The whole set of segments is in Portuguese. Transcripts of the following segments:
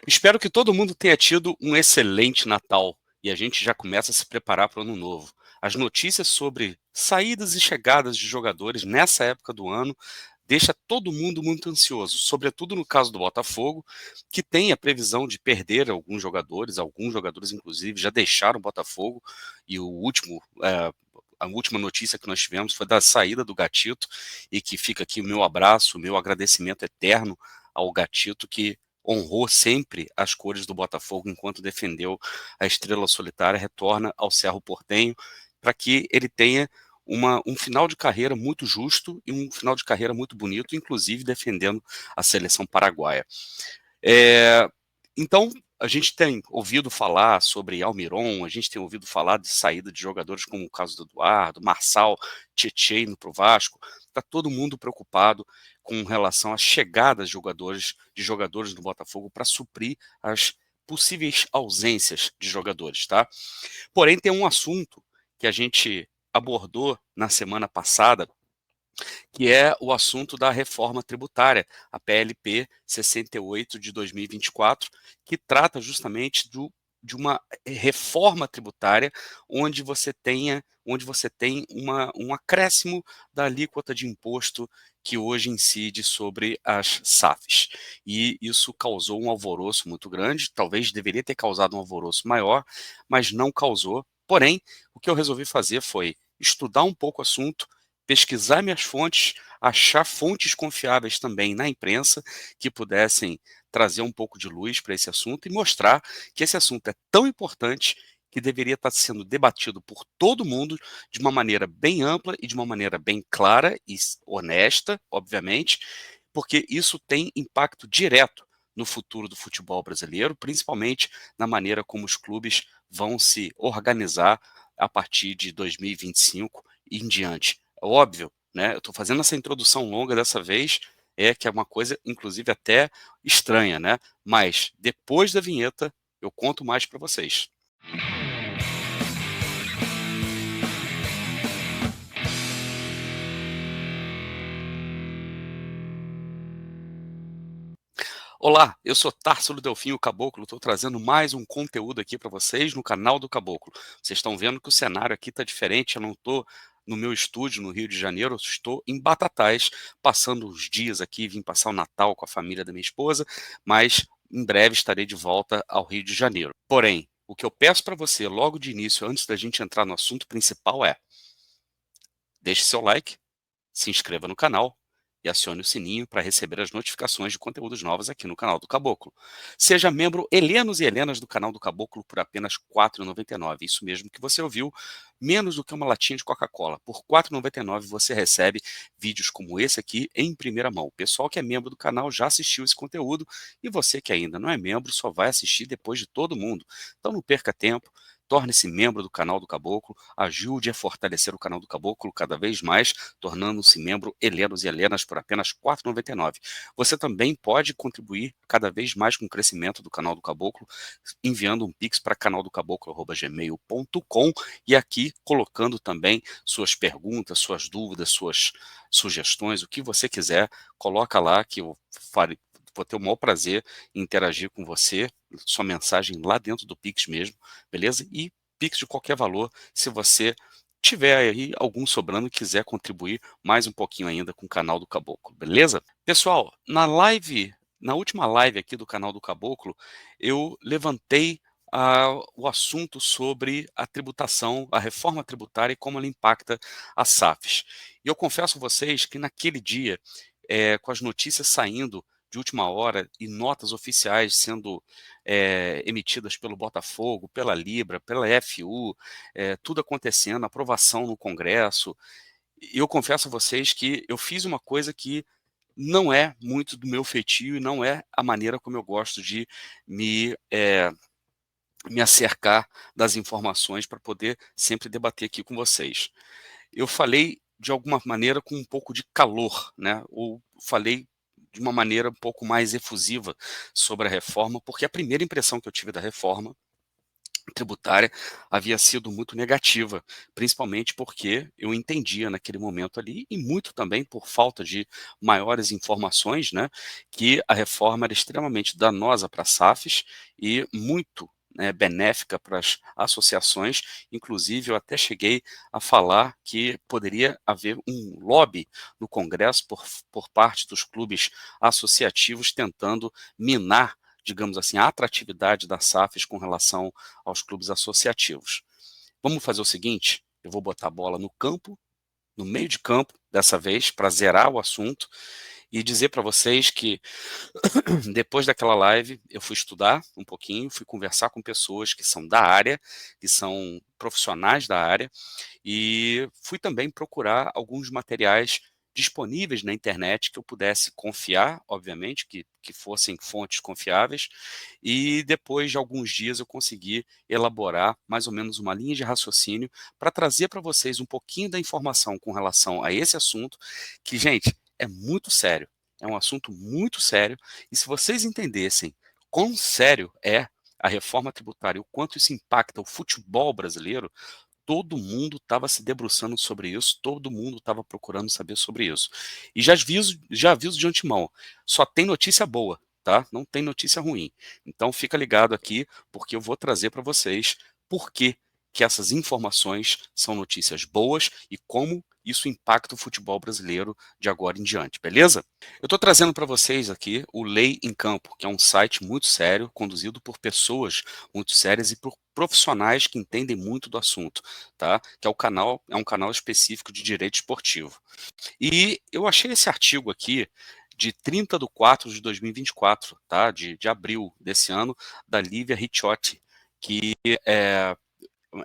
Espero que todo mundo tenha tido um excelente Natal e a gente já começa a se preparar para o Ano Novo. As notícias sobre saídas e chegadas de jogadores nessa época do ano deixa todo mundo muito ansioso, sobretudo no caso do Botafogo, que tem a previsão de perder alguns jogadores inclusive já deixaram o Botafogo e a última notícia que nós tivemos foi da saída do Gatito e que fica aqui o meu abraço, o meu agradecimento eterno ao Gatito que honrou sempre as cores do Botafogo enquanto defendeu a Estrela Solitária, retorna ao Cerro Porteño para que ele tenha um final de carreira muito justo e um final de carreira muito bonito, inclusive defendendo a seleção paraguaia. É, então, a gente tem ouvido falar sobre Almiron, a gente tem ouvido falar de saída de jogadores como o caso do Eduardo, Marçal, Tietê indo para o Vasco. Está todo mundo preocupado com relação às chegadas de jogadores do Botafogo para suprir as possíveis ausências de jogadores, tá? Porém, tem um assunto que a gente abordou na semana passada, que é o assunto da reforma tributária, a PLP 68 de 2024, que trata justamente de uma reforma tributária onde você tem um acréscimo da alíquota de imposto que hoje incide sobre as SAFs. E isso causou um alvoroço muito grande, talvez deveria ter causado um alvoroço maior, mas não causou. Porém, o que eu resolvi fazer foi estudar um pouco o assunto, pesquisar minhas fontes, achar fontes confiáveis também na imprensa que pudessem trazer um pouco de luz para esse assunto e mostrar que esse assunto é tão importante que deveria estar sendo debatido por todo mundo de uma maneira bem ampla e de uma maneira bem clara e honesta, obviamente, porque isso tem impacto direto no futuro do futebol brasileiro, principalmente na maneira como os clubes vão se organizar a partir de 2025 e em diante. É óbvio, né? Eu estou fazendo essa introdução longa dessa vez, que é uma coisa, inclusive, até estranha, né? Mas depois da vinheta, eu conto mais para vocês. Olá, eu sou Társilo Delfim, o Caboclo. Estou trazendo mais um conteúdo aqui para vocês no canal do Caboclo. Vocês estão vendo que o cenário aqui está diferente. Eu não estou no meu estúdio no Rio de Janeiro, eu estou em Batatais, passando os dias aqui. Vim passar o Natal com a família da minha esposa, mas em breve estarei de volta ao Rio de Janeiro. Porém, o que eu peço para você logo de início, antes da gente entrar no assunto principal, é deixe seu like, se inscreva no canal e acione o sininho para receber as notificações de conteúdos novos aqui no canal do Caboclo. Seja membro helenos e helenas do canal do Caboclo por apenas R$ 4,99. Isso mesmo que você ouviu, menos do que uma latinha de Coca-Cola. Por R$ 4,99 você recebe vídeos como esse aqui em primeira mão. O pessoal que é membro do canal já assistiu esse conteúdo e você que ainda não é membro só vai assistir depois de todo mundo. Então não perca tempo. Torne-se membro do canal do Caboclo, ajude a fortalecer o canal do Caboclo cada vez mais, tornando-se membro helenos e helenas por apenas R$ 4,99. Você também pode contribuir cada vez mais com o crescimento do canal do Caboclo, enviando um pix para canaldocaboclo@gmail.com e aqui colocando também suas perguntas, suas dúvidas, suas sugestões, o que você quiser, coloca lá que eu farei. Vou ter o maior prazer em interagir com você, sua mensagem lá dentro do Pix mesmo, beleza? E Pix de qualquer valor, se você tiver aí algum sobrando e quiser contribuir mais um pouquinho ainda com o canal do Caboclo, beleza? Pessoal, na última live aqui do canal do Caboclo, eu levantei o assunto sobre a tributação, a reforma tributária e como ela impacta as SAFs. E eu confesso a vocês que naquele dia, com as notícias saindo de última hora e notas oficiais sendo emitidas pelo Botafogo, pela Libra, pela FU, tudo acontecendo, aprovação no Congresso. E eu confesso a vocês que eu fiz uma coisa que não é muito do meu feitio e não é a maneira como eu gosto de me, eh, me acercar das informações para poder sempre debater aqui com vocês. Eu falei de alguma maneira com um pouco de calor, né? Ou falei de uma maneira um pouco mais efusiva sobre a reforma, porque a primeira impressão que eu tive da reforma tributária havia sido muito negativa, principalmente porque eu entendia naquele momento ali, e muito também por falta de maiores informações, né, que a reforma era extremamente danosa para as SAFs e muito, né, benéfica para as associações. Inclusive, eu até cheguei a falar que poderia haver um lobby no Congresso por parte dos clubes associativos tentando minar, digamos assim, a atratividade das SAFs com relação aos clubes associativos. Vamos fazer o seguinte: eu vou botar a bola no campo, no meio de campo, dessa vez, para zerar o assunto e dizer para vocês que depois daquela live eu fui estudar um pouquinho, fui conversar com pessoas que são da área, que são profissionais da área, e fui também procurar alguns materiais disponíveis na internet que eu pudesse confiar, obviamente, que fossem fontes confiáveis, e depois de alguns dias eu consegui elaborar mais ou menos uma linha de raciocínio para trazer para vocês um pouquinho da informação com relação a esse assunto, que, gente, é muito sério, é um assunto muito sério, e se vocês entendessem quão sério é a reforma tributária, o quanto isso impacta o futebol brasileiro, todo mundo estava se debruçando sobre isso, todo mundo estava procurando saber sobre isso. E já aviso de antemão, só tem notícia boa, tá? Não tem notícia ruim. Então fica ligado aqui, porque eu vou trazer para vocês por que essas informações são notícias boas e como isso impacta o futebol brasileiro de agora em diante, beleza? Eu estou trazendo para vocês aqui o Lei em Campo, que é um site muito sério, conduzido por pessoas muito sérias e por profissionais que entendem muito do assunto, tá? Que é um canal específico de direito esportivo. E eu achei esse artigo aqui de 30/4/2024, tá? De abril desse ano, da Lívia Ricciotti, que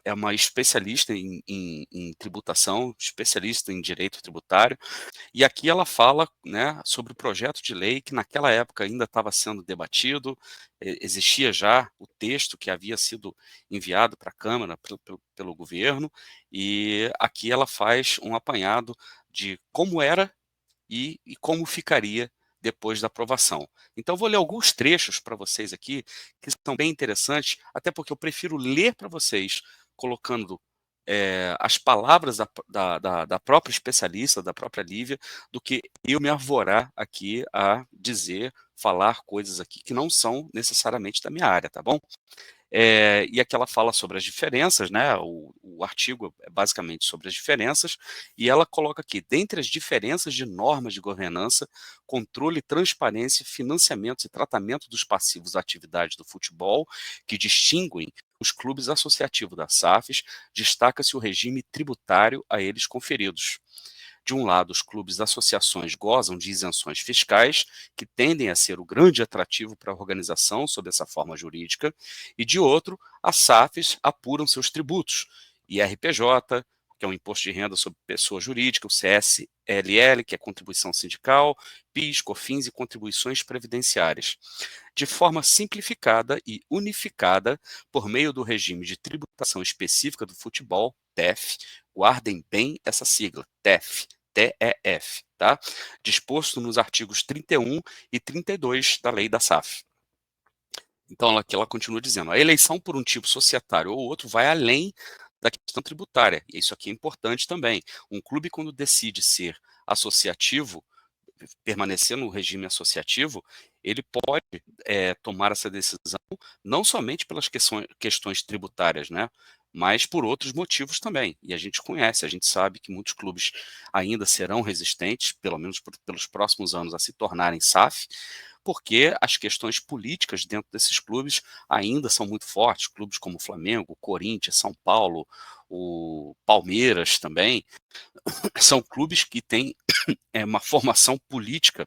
é uma especialista em tributação, especialista em direito tributário, e aqui ela fala, né, sobre o projeto de lei que naquela época ainda estava sendo debatido, existia já o texto que havia sido enviado para a Câmara pelo governo, e aqui ela faz um apanhado de como era e como ficaria depois da aprovação. Então, vou ler alguns trechos para vocês aqui, que são bem interessantes, até porque eu prefiro ler para vocês, colocando as palavras da própria especialista, da própria Lívia, do que eu me arvorar aqui a dizer, falar coisas aqui que não são necessariamente da minha área, tá bom? E aqui ela fala sobre as diferenças, né? O artigo é basicamente sobre as diferenças, e ela coloca aqui, dentre as diferenças de normas de governança, controle, transparência, financiamento e tratamento dos passivos da atividade do futebol, que distinguem os clubes associativos da SAFs, destaca-se o regime tributário a eles conferidos. De um lado, os clubes e associações gozam de isenções fiscais, que tendem a ser o grande atrativo para a organização sob essa forma jurídica, e de outro, as SAFs apuram seus tributos, IRPJ, que é o Imposto de Renda sobre Pessoa Jurídica, o CSLL, que é Contribuição Sindical, PIS, COFINS e contribuições previdenciárias, de forma simplificada e unificada por meio do regime de tributação específica do futebol, TEF. Guardem bem essa sigla, TEF, TEF, tá? Disposto nos artigos 31 e 32 da lei da SAF. Então, aqui ela continua dizendo, a eleição por um tipo societário ou outro vai além da questão tributária, e isso aqui é importante também. Um clube, quando decide ser associativo, permanecer no regime associativo, ele pode tomar essa decisão não somente pelas questões tributárias, né, mas por outros motivos também. E a gente conhece, a gente sabe que muitos clubes ainda serão resistentes, pelo menos pelos próximos anos, a se tornarem SAF, porque as questões políticas dentro desses clubes ainda são muito fortes. Clubes como Flamengo, Corinthians, São Paulo, o Palmeiras também, são clubes que têm uma formação política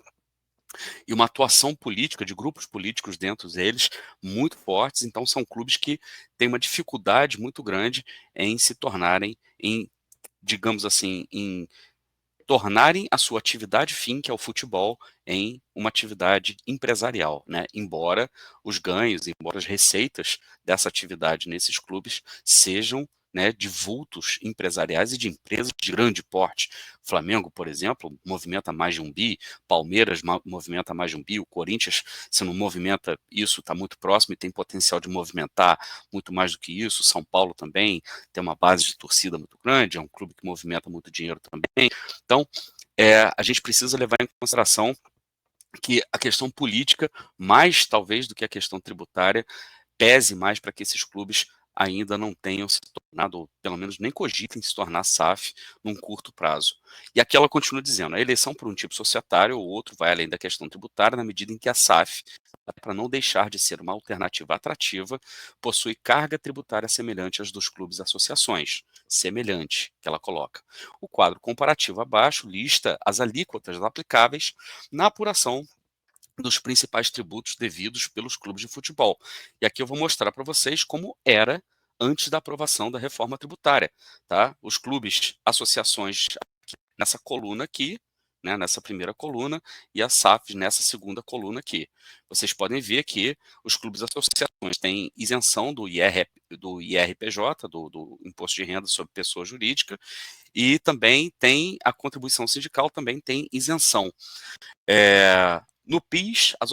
e uma atuação política de grupos políticos dentro deles muito fortes, então são clubes que têm uma dificuldade muito grande em se tornarem, digamos assim, em tornarem a sua atividade fim, que é o futebol, em uma atividade empresarial, né? Embora os ganhos, embora as receitas dessa atividade nesses clubes sejam né, de vultos empresariais e de empresas de grande porte. Flamengo, por exemplo, movimenta mais de 1 bi, Palmeiras movimenta mais de 1 bi, o Corinthians, se não movimenta isso, está muito próximo e tem potencial de movimentar muito mais do que isso. São Paulo também tem uma base de torcida muito grande, é um clube que movimenta muito dinheiro também. Então, a gente precisa levar em consideração que a questão política, mais talvez do que a questão tributária, pese mais para que esses clubes ainda não tenham se tornado, ou pelo menos nem cogitem se tornar SAF num curto prazo. E aqui ela continua dizendo, a eleição por um tipo societário ou outro vai além da questão tributária na medida em que a SAF, para não deixar de ser uma alternativa atrativa, possui carga tributária semelhante às dos clubes e associações, semelhante, que ela coloca. O quadro comparativo abaixo lista as alíquotas aplicáveis na apuração dos principais tributos devidos pelos clubes de futebol. E aqui eu vou mostrar para vocês como era antes da aprovação da reforma tributária, tá? Os clubes, associações nessa coluna aqui, né, nessa primeira coluna, e as SAFs nessa segunda coluna aqui. Vocês podem ver que os clubes e associações têm isenção do IRPJ, do Imposto de Renda sobre Pessoa Jurídica, e também tem a contribuição sindical, também tem isenção. No PIS, as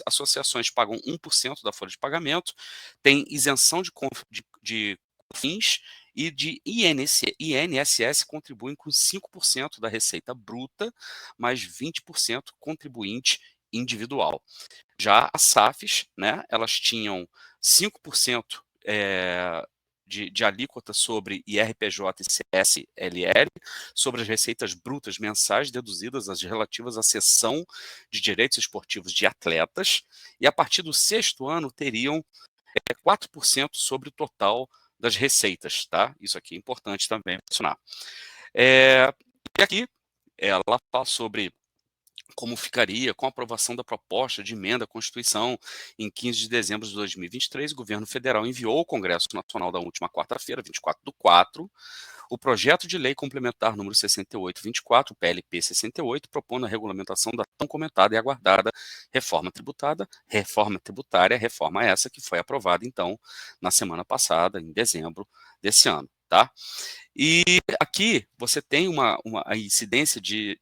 associações pagam 1% da folha de pagamento, tem isenção de COFINS e de INSS contribuem com 5% da receita bruta, mais 20% contribuinte individual. Já as SAFs, né, elas tinham 5% de alíquota sobre IRPJ e CSLL, sobre as receitas brutas mensais deduzidas as relativas à cessão de direitos esportivos de atletas, e a partir do 6º ano teriam 4% sobre o total das receitas, tá? Isso aqui é importante também mencionar. E aqui ela fala sobre como ficaria com a aprovação da proposta de emenda à Constituição em 15 de dezembro de 2023, o governo federal enviou ao Congresso Nacional da última quarta-feira, 24/4, o projeto de lei complementar número 6824, PLP 68, propondo a regulamentação da tão comentada e aguardada reforma tributária, reforma essa que foi aprovada, então, na semana passada, em dezembro desse ano, tá? E aqui você tem a incidência de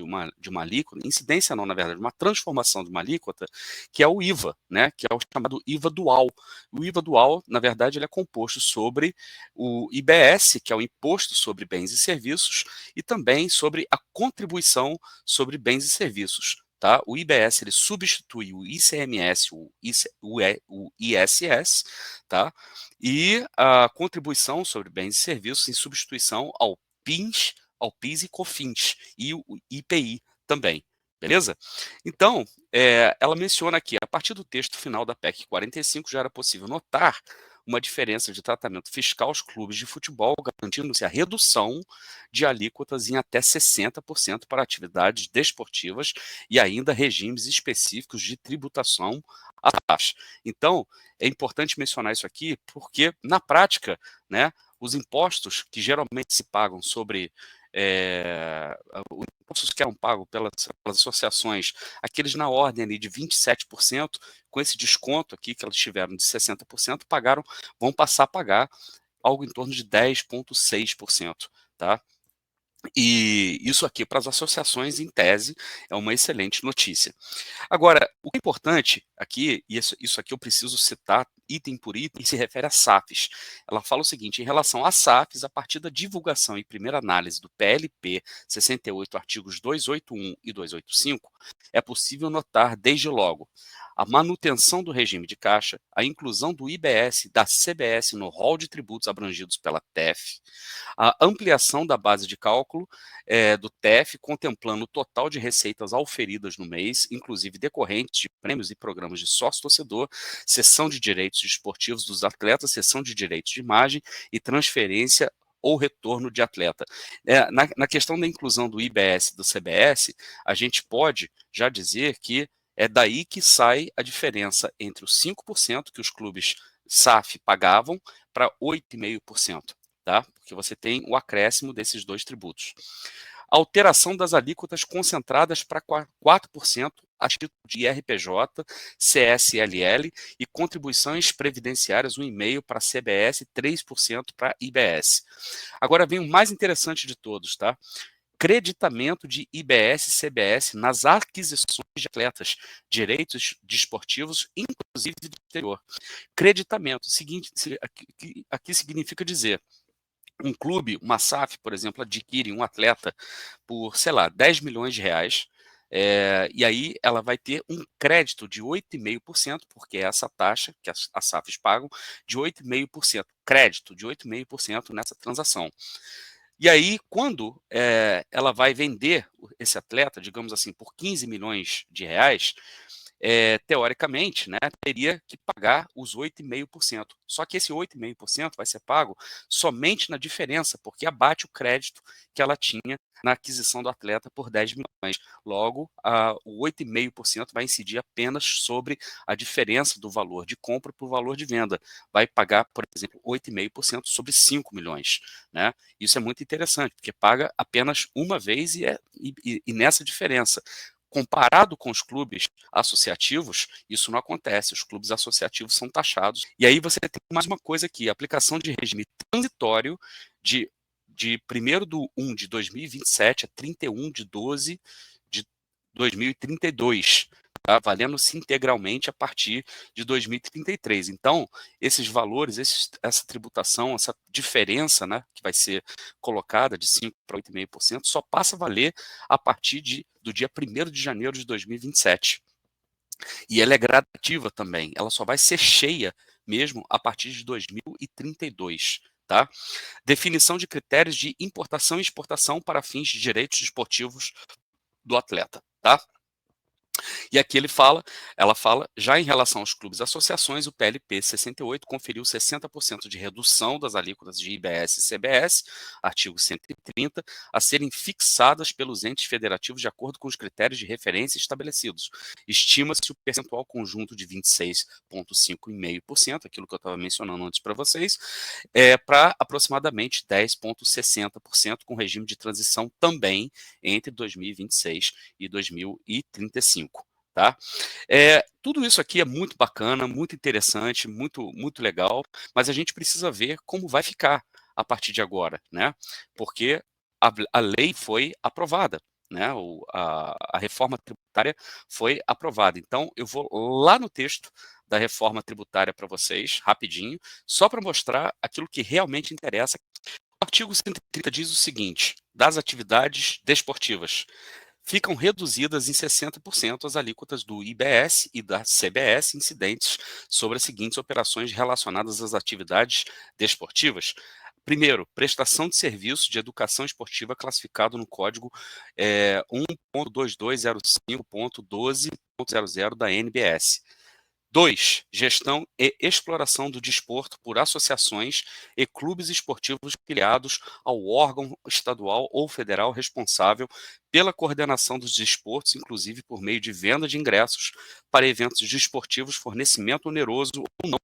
uma alíquota, incidência não, na verdade, uma transformação de uma alíquota, que é o IVA, né, que é o chamado IVA dual. O IVA dual, na verdade, ele é composto sobre o IBS, que é o Imposto sobre Bens e Serviços, e também sobre a contribuição sobre bens e serviços. Tá? O IBS ele substitui o ICMS, o ISS, tá? E a contribuição sobre bens e serviços em substituição ao PIS e COFINS e o IPI também, beleza? Então, ela menciona aqui, a partir do texto final da PEC 45 já era possível notar uma diferença de tratamento fiscal aos clubes de futebol, garantindo-se a redução de alíquotas em até 60% para atividades desportivas e ainda regimes específicos de tributação à taxa. Então, é importante mencionar isso aqui porque, na prática, né, os impostos que geralmente se pagam sobre os impostos que eram pagos pelas associações, aqueles na ordem ali de 27%, com esse desconto aqui que elas tiveram de 60%, vão passar a pagar algo em torno de 10,6%, tá? E isso aqui para as associações, em tese, é uma excelente notícia. Agora, o que é importante aqui, e isso aqui eu preciso citar item por item, se refere a SAFs. Ela fala o seguinte, em relação a SAFs, a partir da divulgação e primeira análise do PLP 68, artigos 281 e 285, é possível notar, desde logo, a manutenção do regime de caixa, a inclusão do IBS e da CBS no rol de tributos abrangidos pela TEF, a ampliação da base de cálculo do TEF, contemplando o total de receitas auferidas no mês, inclusive decorrentes de prêmios e programas de sócio-torcedor, cessão de direitos esportivos dos atletas, cessão de direitos de imagem e transferência ou retorno de atleta. Na questão da inclusão do IBS e do CBS, a gente pode já dizer que é daí que sai a diferença entre os 5% que os clubes SAF pagavam para 8,5%. Tá? Porque você tem o acréscimo desses dois tributos. A alteração das alíquotas concentradas para 4% a título de IRPJ, CSLL e contribuições previdenciárias 1,5% para CBS e 3% para IBS. Agora vem o mais interessante de todos, tá? Creditamento de IBS e CBS nas aquisições de atletas, direitos desportivos, inclusive do exterior. Creditamento, seguinte, aqui significa dizer, um clube, uma SAF, por exemplo, adquire um atleta por, sei lá, 10 milhões de reais, e aí ela vai ter um crédito de 8,5%, porque é essa taxa que as SAFs pagam, de 8,5%, crédito de 8,5% nessa transação. E aí, quando ela vai vender esse atleta, digamos assim, por 15 milhões de reais, teoricamente, né, teria que pagar os 8,5%. Só que esse 8,5% vai ser pago somente na diferença, porque abate o crédito que ela tinha na aquisição do atleta por 10 milhões. Logo, o 8,5% vai incidir apenas sobre a diferença do valor de compra para o valor de venda. Vai pagar, por exemplo, 8,5% sobre 5 milhões. Né? Isso é muito interessante, porque paga apenas uma vez e nessa diferença. Comparado com os clubes associativos, isso não acontece. Os clubes associativos são taxados. E aí você tem mais uma coisa aqui, aplicação de regime transitório de 1º de 2027 a 31 de 12 de 2032, tá? Valendo-se integralmente a partir de 2033. Então, esses valores, essa tributação, essa diferença, né, que vai ser colocada de 5% para 8,5%, só passa a valer a partir do dia 1º de janeiro de 2027. E ela é gradativa também, ela só vai ser cheia mesmo a partir de 2032. Tá? Definição de critérios de importação e exportação para fins de direitos desportivos do atleta. Tá? E aqui ela fala, já em relação aos clubes e associações, o PLP 68 conferiu 60% de redução das alíquotas de IBS e CBS, artigo 130, a serem fixadas pelos entes federativos de acordo com os critérios de referência estabelecidos. Estima-se o percentual conjunto de 26,5%, aquilo que eu estava mencionando antes para vocês, para aproximadamente 10,60%, com regime de transição também entre 2026 e 2035. Tá? Tudo isso aqui é muito bacana, muito interessante, muito, muito legal, mas a gente precisa ver como vai ficar a partir de agora, né? Porque a lei foi aprovada, né? A reforma tributária foi aprovada. Então, eu vou lá no texto da reforma tributária para vocês, rapidinho, só para mostrar aquilo que realmente interessa. O artigo 130 diz o seguinte: das atividades desportivas, ficam reduzidas em 60% as alíquotas do IBS e da CBS incidentes sobre as seguintes operações relacionadas às atividades desportivas. Primeiro, prestação de serviço de educação esportiva classificado no código 1.2205.12.00 da NBS. 2. Gestão e exploração do desporto por associações e clubes esportivos filiados ao órgão estadual ou federal responsável pela coordenação dos desportos, inclusive por meio de venda de ingressos para eventos desportivos, fornecimento oneroso ou não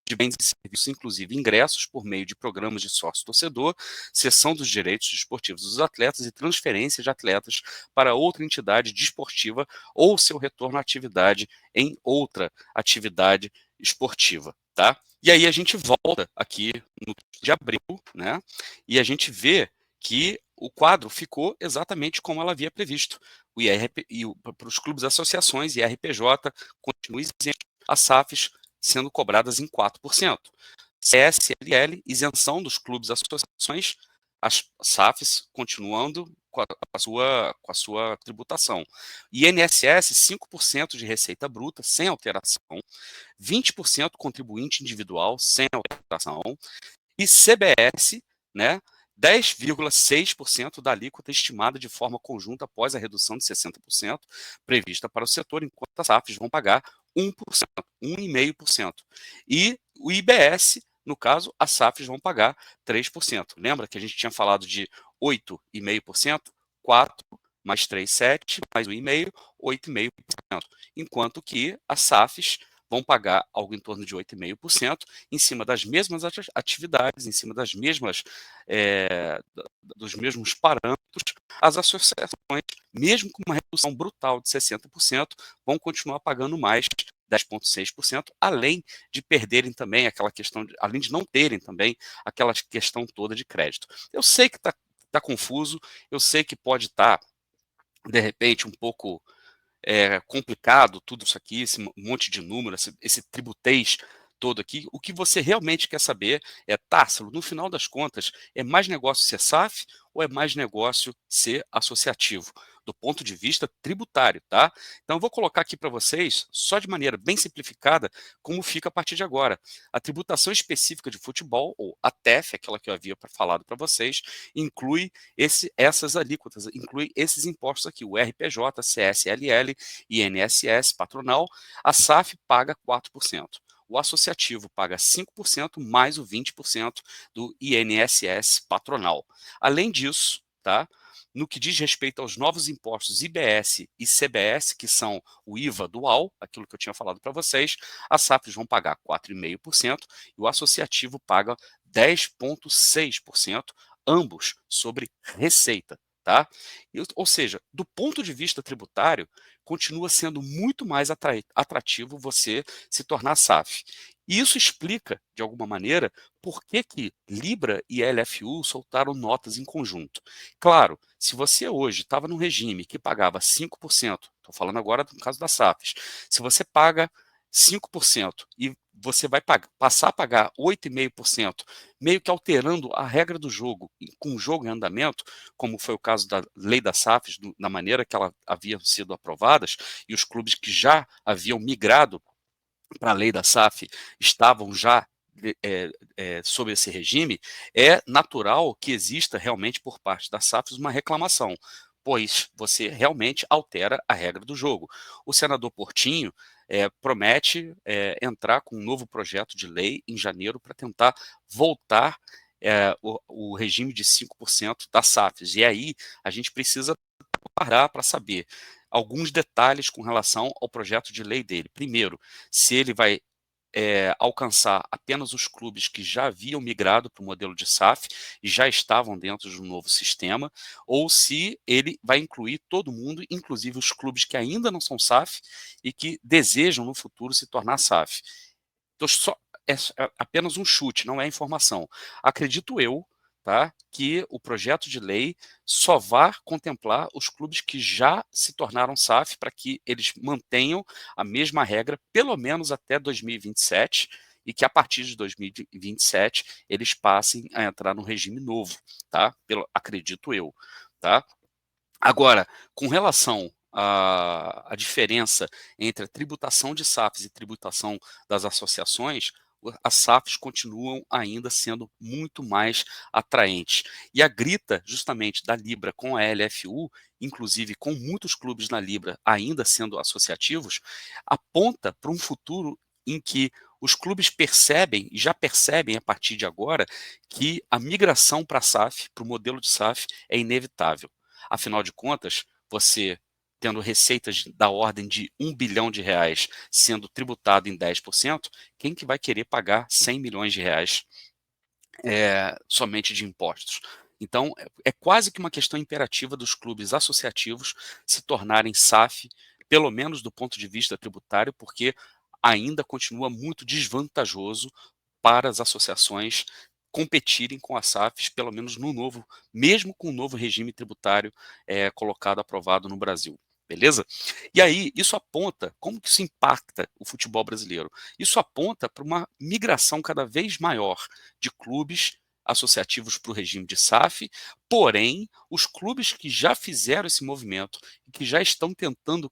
de bens e serviços, inclusive ingressos por meio de programas de sócio-torcedor, cessão dos direitos desportivos dos atletas e transferência de atletas para outra entidade desportiva ou seu retorno à atividade em outra atividade esportiva, tá? E aí a gente volta aqui no de abril, né? E a gente vê que o quadro ficou exatamente como ela havia previsto. O IRP e para os clubes e associações, IRPJ continua isento, as SAFs sendo cobradas em 4%. CSLL, isenção dos clubes e associações, as SAFs continuando com a sua tributação. INSS, 5% de receita bruta, sem alteração, 20% contribuinte individual, sem alteração, e CBS, né, 10,6% da alíquota estimada de forma conjunta após a redução de 60% prevista para o setor, enquanto as SAFs vão pagar 1%, 1,5%. E o IBS, no caso, as SAFs vão pagar 3%. Lembra que a gente tinha falado de 8,5%, 4 mais 3, 7, mais 1,5, 8,5%. Enquanto que as SAFs vão pagar algo em torno de 8,5% em cima das mesmas atividades, em cima das mesmas, dos mesmos parâmetros. As associações, mesmo com uma redução brutal de 60%, vão continuar pagando mais, 10,6%, além de perderem também aquela questão, além de não terem também aquela questão toda de crédito. Eu sei que está confuso, eu sei que pode estar, de repente, um pouco complicado tudo isso aqui, esse monte de número, esse tributês todo aqui. O que você realmente quer saber é, Társilo, no final das contas, é mais negócio ser SAF ou é mais negócio ser associativo? Do ponto de vista tributário, tá? Então, eu vou colocar aqui para vocês, só de maneira bem simplificada, como fica a partir de agora. A tributação específica de futebol, ou a TEF, aquela que eu havia falado para vocês, inclui essas alíquotas, inclui esses impostos aqui, o RPJ, CSLL, INSS, patronal. A SAF paga 4%. O associativo paga 5% mais o 20% do INSS patronal. Além disso, tá? No que diz respeito aos novos impostos IBS e CBS, que são o IVA dual, aquilo que eu tinha falado para vocês, as SAFs vão pagar 4,5% e o associativo paga 10,6%, ambos sobre receita. Tá? Ou seja, do ponto de vista tributário, continua sendo muito mais atrativo você se tornar SAF. E isso explica, de alguma maneira, por que Libra e LFU soltaram notas em conjunto. Claro, se você hoje estava num regime que pagava 5%, estou falando agora no caso das SAFs, se você paga 5% e você vai passar a pagar 8,5%, meio que alterando a regra do jogo, com o jogo em andamento, como foi o caso da lei das SAFs, na maneira que ela havia sido aprovadas, e os clubes que já haviam migrado para a lei da SAF estavam já sob esse regime, é natural que exista realmente por parte das SAFs uma reclamação, pois você realmente altera a regra do jogo. O senador Portinho promete entrar com um novo projeto de lei em janeiro para tentar voltar o regime de 5% das SAFs. E aí a gente precisa parar para saber alguns detalhes com relação ao projeto de lei dele. Primeiro, se ele vai alcançar apenas os clubes que já haviam migrado para o modelo de SAF e já estavam dentro de um novo sistema, ou se ele vai incluir todo mundo, inclusive os clubes que ainda não são SAF e que desejam no futuro se tornar SAF. Então, é apenas um chute, não é informação. Acredito eu, tá, que o projeto de lei só vai contemplar os clubes que já se tornaram SAF para que eles mantenham a mesma regra, pelo menos até 2027, e que a partir de 2027 eles passem a entrar no regime novo, tá? Acredito eu, tá? Agora, com relação à diferença entre a tributação de SAFs e tributação das associações, as SAFs continuam ainda sendo muito mais atraentes. E a grita, justamente, da Libra com a LFU, inclusive com muitos clubes na Libra ainda sendo associativos, aponta para um futuro em que os clubes percebem, e já percebem a partir de agora, que a migração para a SAF, para o modelo de SAF, é inevitável. Afinal de contas, você tendo receitas da ordem de R$ 1 bilhão sendo tributado em 10%, quem que vai querer pagar R$ 100 milhões somente de impostos? Então, é quase que uma questão imperativa dos clubes associativos se tornarem SAF, pelo menos do ponto de vista tributário, porque ainda continua muito desvantajoso para as associações competirem com as SAFs, pelo menos no novo, mesmo com o novo regime tributário colocado, aprovado no Brasil. Beleza? E aí, isso aponta, como que isso impacta o futebol brasileiro? Isso aponta para uma migração cada vez maior de clubes associativos para o regime de SAF, porém, os clubes que já fizeram esse movimento e que já estão tentando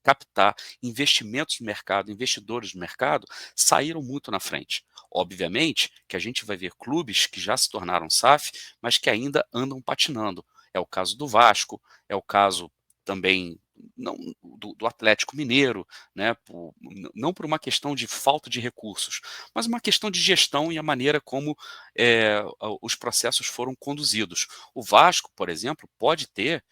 captar investimentos no mercado, investidores no mercado, saíram muito na frente. Obviamente que a gente vai ver clubes que já se tornaram SAF, mas que ainda andam patinando. É o caso do Vasco, é o caso também não, do Atlético Mineiro, né, não por uma questão de falta de recursos, mas uma questão de gestão e a maneira como os processos foram conduzidos. O Vasco, por exemplo, pode ter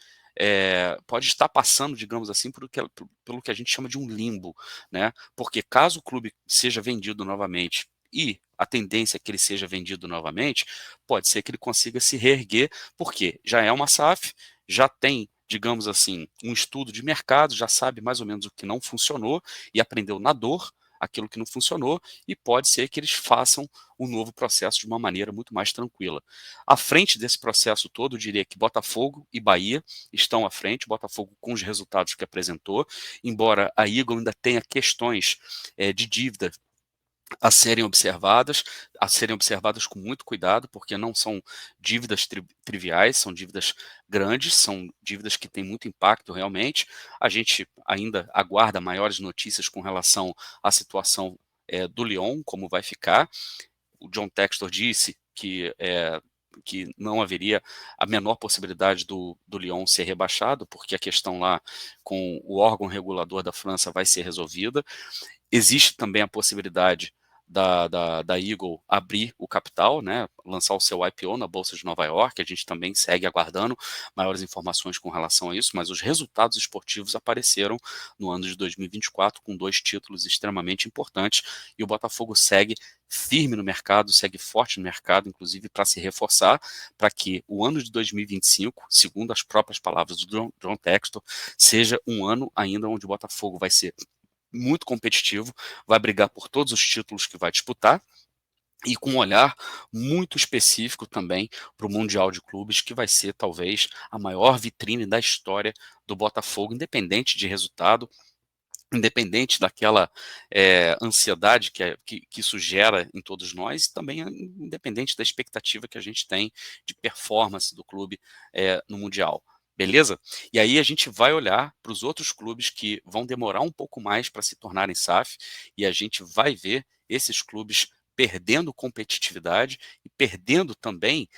pode estar passando, digamos assim, pelo que a gente chama de um limbo, né? Porque caso o clube seja vendido novamente e a tendência é que ele seja vendido novamente, pode ser que ele consiga se reerguer, porque já é uma SAF, já tem, digamos assim, um estudo de mercado, já sabe mais ou menos o que não funcionou e aprendeu na dor aquilo que não funcionou, e pode ser que eles façam um novo processo de uma maneira muito mais tranquila. À frente desse processo todo, eu diria que Botafogo e Bahia estão à frente, Botafogo com os resultados que apresentou, embora a Eagle ainda tenha questões de dívida a serem observadas com muito cuidado, porque não são dívidas triviais, são dívidas grandes, são dívidas que têm muito impacto realmente. A gente ainda aguarda maiores notícias com relação à situação do Lyon, como vai ficar. O John Textor disse que não haveria a menor possibilidade do Lyon ser rebaixado, porque a questão lá com o órgão regulador da França vai ser resolvida. Existe também a possibilidade da Eagle abrir o capital, né, lançar o seu IPO na Bolsa de Nova York. A gente também segue aguardando maiores informações com relação a isso, mas os resultados esportivos apareceram no ano de 2024 com 2 títulos extremamente importantes, e o Botafogo segue firme no mercado, segue forte no mercado, inclusive para se reforçar, para que o ano de 2025, segundo as próprias palavras do John Textor, seja um ano ainda onde o Botafogo vai ser muito competitivo, vai brigar por todos os títulos que vai disputar, e com um olhar muito específico também para o Mundial de Clubes, que vai ser talvez a maior vitrine da história do Botafogo, independente de resultado, independente daquela ansiedade que isso gera em todos nós, e também independente da expectativa que a gente tem de performance do clube no Mundial. Beleza? E aí a gente vai olhar para os outros clubes que vão demorar um pouco mais para se tornarem SAF, e a gente vai ver esses clubes perdendo competitividade e perdendo também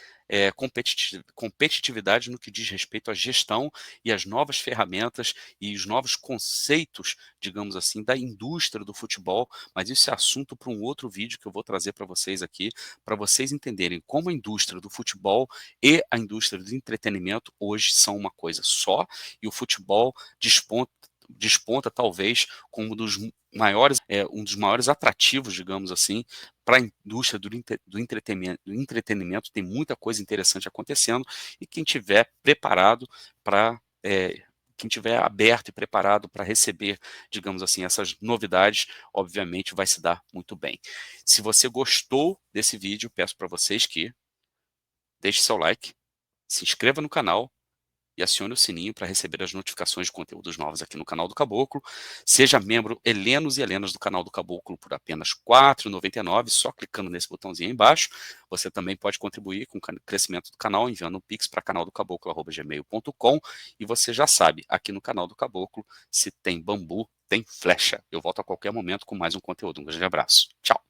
competitividade no que diz respeito à gestão e às novas ferramentas e os novos conceitos, digamos assim, da indústria do futebol. Mas isso é assunto para um outro vídeo que eu vou trazer para vocês aqui, para vocês entenderem como a indústria do futebol e a indústria do entretenimento hoje são uma coisa só, e o futebol desponta talvez como um dos maiores atrativos, digamos assim, para a indústria do entretenimento. Tem muita coisa interessante acontecendo, e quem tiver preparado para quem tiver aberto e preparado para receber, digamos assim, essas novidades, obviamente vai se dar muito bem. Se você gostou desse vídeo, peço para vocês que deixe seu like, se inscreva no canal e acione o sininho para receber as notificações de conteúdos novos aqui no canal do Caboclo. Seja membro helenos e helenas do canal do Caboclo por apenas R$ 4,99, só clicando nesse botãozinho aí embaixo. Você também pode contribuir com o crescimento do canal enviando um pix para canaldocaboclo@gmail.com. E você já sabe, aqui no canal do Caboclo, se tem bambu, tem flecha. Eu volto a qualquer momento com mais um conteúdo. Um grande abraço. Tchau.